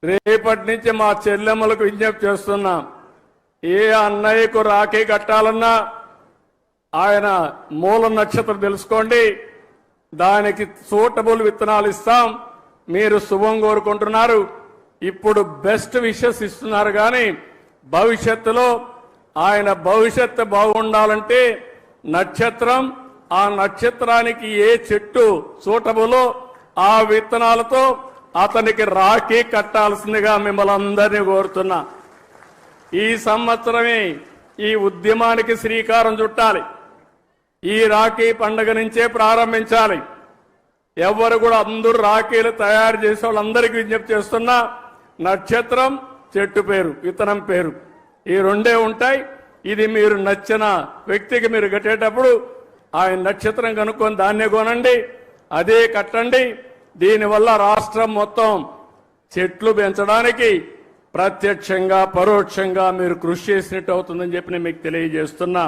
రేపటి నుంచి మా చెల్లెమ్మలకు విజ్ఞప్తి చేస్తున్నా, ఏ అన్నయ్యకు రాఖీ కట్టాలన్నా ఆయన మూల నక్షత్రం తెలుసుకోండి, దానికి సూటబుల్ విత్తనాలు ఇస్తాం. మీరు శుభం కోరుకుంటున్నారు, ఇప్పుడు బెస్ట్ విషెస్ ఇస్తున్నారు. కానీ భవిష్యత్తులో ఆయన భవిష్యత్తు బాగుండాలంటే నక్షత్రం, ఆ నక్షత్రానికి ఏ చెట్టు సూటబులో ఆ విత్తనాలతో అతనికి రాఖీ కట్టాల్సిందిగా మిమ్మల్ని అందరినీ కోరుతున్నా. ఈ సంవత్సరమే ఈ ఉద్యమానికి శ్రీకారం చుట్టాలి. ఈ రాఖీ పండుగ నుంచే ప్రారంభించాలి. ఎవరు కూడా అందరూ రాఖీలు తయారు చేసే వాళ్ళందరికీ విజ్ఞప్తి చేస్తున్నా, నక్షత్రం, చెట్టు పేరు, విత్తనం పేరు, ఈ రెండే ఉంటాయి. ఇది మీరు నచ్చిన వ్యక్తికి మీరు కట్టేటప్పుడు ఆయన నక్షత్రం కనుక్కొని దాన్నే కొనండి, అదే కట్టండి. దీనివల్ల రాష్ట్రం మొత్తం చెట్లు పెంచడానికి ప్రత్యక్షంగా పరోక్షంగా మీరు కృషి చేసినట్టు అవుతుందని చెప్పి నేను మీకు తెలియజేస్తున్నా.